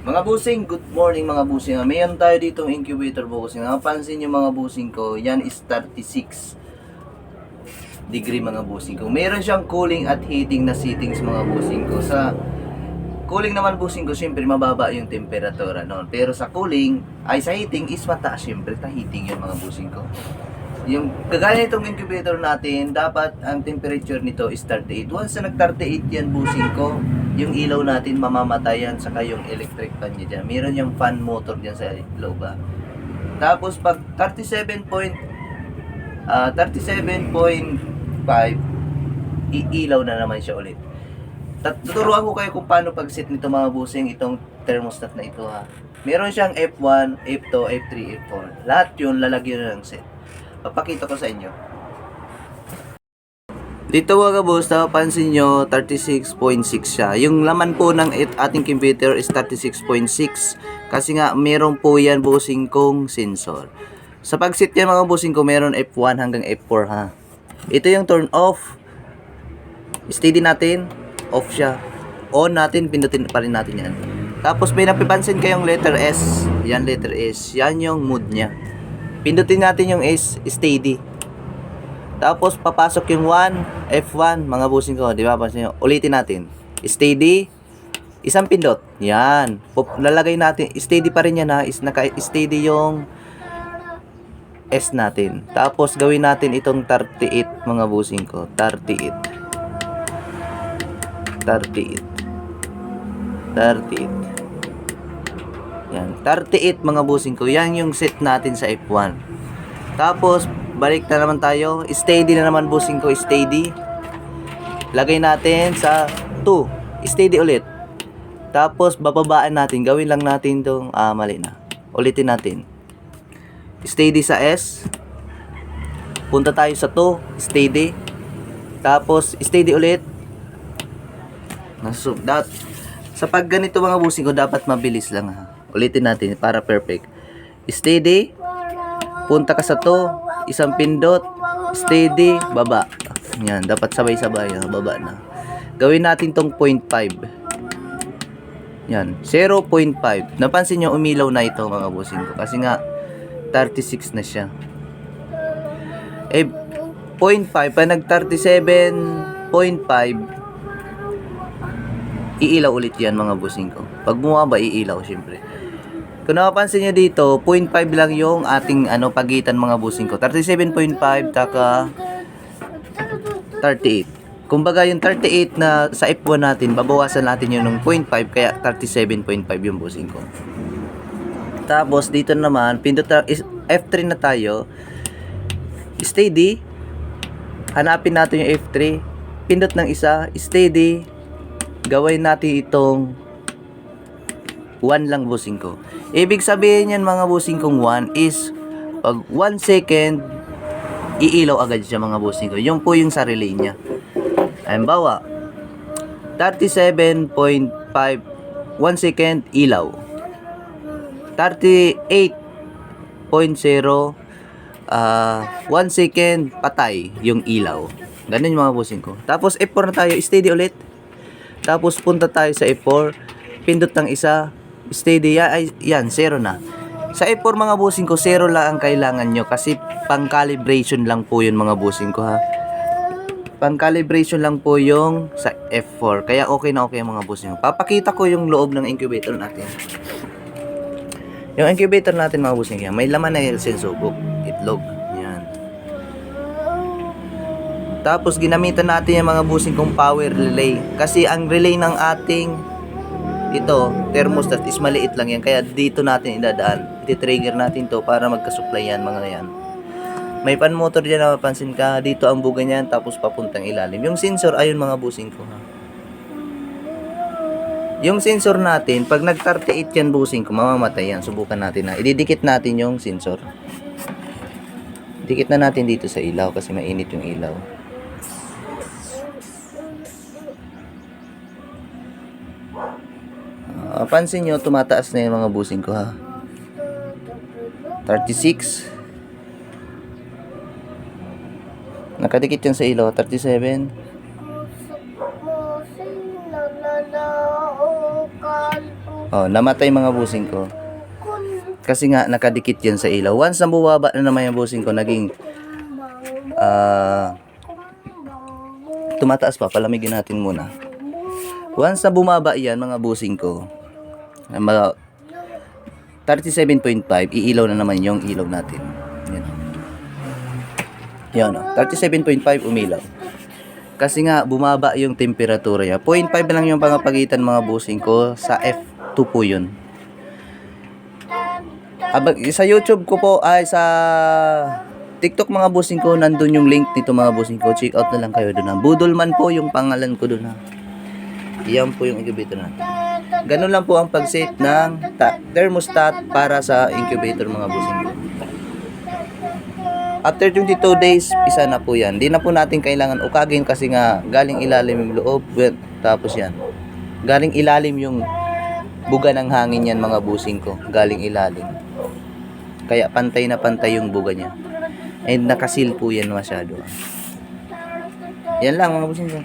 Mga busing, good morning mga busing. Mayroon tayo ditong incubator busing. Napansin nyo mga busing ko, yan is 36 degree mga busing ko. Meron siyang cooling at heating na settings mga busing ko. Sa cooling naman busing ko, syempre mababa yung temperatura noon. Pero sa cooling, ay sa heating is mataas syempre. Heating yung mga busing ko. Yung kagaya nitong incubator natin, dapat ang temperature nito is 38. Once na nag-38 yan busing ko, yung ilaw natin mamamatayan, saka yung electric fan niya dyan. Meron yung fan motor dyan sa loob. Tapos pag 37.5, iilaw na naman siya ulit. Tuturuan ko kayo kung paano pag-set nito mga busing, itong thermostat na ito ha. Meron siyang F1, F2, F3, F4. Lahat yun lalagyan na ng set. Papakita ko sa inyo. Dito mga boss, napapansin nyo 36.6 siya. Yung laman po ng ating computer is 36.6 kasi nga meron po yan busing kong sensor. Sa pag-set yan mga busing ko, meron F1 hanggang F4 ha. Ito yung turn off. Steady natin, off siya. On natin, pindutin pa rin natin yan. Tapos may napipansin kayong letter S. Yan letter S, yan yung mood niya. Pindutin natin yung S, steady. Tapos papasok yung 1, F1, mga busing ko, di ba? Pansin nyo, ulitin natin. Steady, isang pindot. Yan. Lalagay natin, steady pa rin yan ha. Naka-steady yung S natin. Tapos gawin natin itong 38 mga busing ko. 38. Yan, 38 mga busing ko. Yan yung set natin sa F1. Tapos, balik na naman tayo. Steady na naman busing ko, steady. Lagay natin sa 2. Steady ulit. Tapos, bababaan natin. Gawin lang natin itong, mali na. Ulitin natin. Steady sa S. Punta tayo sa 2. Steady. Tapos, steady ulit. Sa pag ganito mga busing ko, dapat mabilis lang ha. Ulitin natin para perfect. Steady. Punta ka sa 2. Isang pindot. Steady. Baba. Yan. Dapat sabay-sabay. Baba na. Gawin natin tong 0.5. Yan. 0.5. Napansin nyo umilaw na ito mga busing ko. Kasi nga 36 na siya. 0.5. Pag nag 37.5, iilaw ulit yan mga busing ko. Pag bumaba, iilaw syempre. Kung napapansin nyo dito, 0.5 lang yung ating pagitan mga busing ko. 37.5 taka 38. Kumbaga yung 38 na sa F1 natin, babawasan natin yun ng 0.5 kaya 37.5 yung busing ko. Tapos dito naman, pindot F3 na tayo. Steady. Hanapin natin yung F3. Pindot ng isa, steady. Gawin natin itong 1 lang busing ko. Ibig sabihin yan mga busing kong 1 is pag 1 second iilaw agad siya mga busing ko. Yung po yung sa relay niya. Halimbawa 37.5 1 second ilaw. 38.0 1 second patay yung ilaw. Ganun yung mga busing ko. Tapos F4 na tayo, steady ulit. Tapos punta tayo sa F4, pindot ng isa, steady, yan, 0 na. Sa F4 mga busing ko, 0 lang ang kailangan nyo kasi pang calibration lang po yun mga busing ko ha. Pang calibration lang po yung sa F4, kaya okay na okay mga busing ko. Papakita ko yung loob ng incubator natin. Yung incubator natin mga busing ko, may laman na sensor-book, itlog, yan. Tapos ginamitan natin yung mga busing kong power relay. Kasi ang relay ng ating thermostat is maliit lang yan. Kaya dito natin idadaan. I-trigger natin to para magka-supply yan mga yan. May pan motor dyan na mapansin ka. Dito ang buga niyan tapos papuntang ilalim. Yung sensor ayun mga busing ko ha. Yung sensor natin pag nag-38 yan busing ko mamamatay yan. Subukan natin na. Ididikit natin yung sensor. Dikit na natin dito sa ilaw kasi mainit yung ilaw. Pansin nyo, tumataas na yung mga busing ko ha. 36. Nakadikit yan sa ilaw. 37. Oh, namatay mga busing ko. Kasi nga nakadikit yan sa ilaw. Once na bumaba na naman yung busing ko, naging tumataas pa. Palamigin natin muna. Once na bumaba yan mga busing ko, 37.5, iilaw na naman yung ilaw natin. Yan o. 37.5 umilaw. Kasi nga bumaba yung temperatura niya. 0.5 lang yung pangapagitan mga busing ko. Sa F2 po yun. Sa YouTube ko po ay sa TikTok mga busing ko, nandun yung link nito mga busing ko. Check out na lang kayo doon. Budolman po yung pangalan ko doon. Iyan po yung incubator natin. Ganun lang po ang pag-set ng thermostat para sa incubator mga busing ko. After 22 days, isa na po yan. Di na po natin kailangan ukagin kasi nga galing ilalim yung loob. Tapos yan. Galing ilalim yung buga ng hangin yan mga busing ko. Galing ilalim. Kaya pantay na pantay yung buga niya. And nakasil po yan masyado. Yan lang mga busing ko.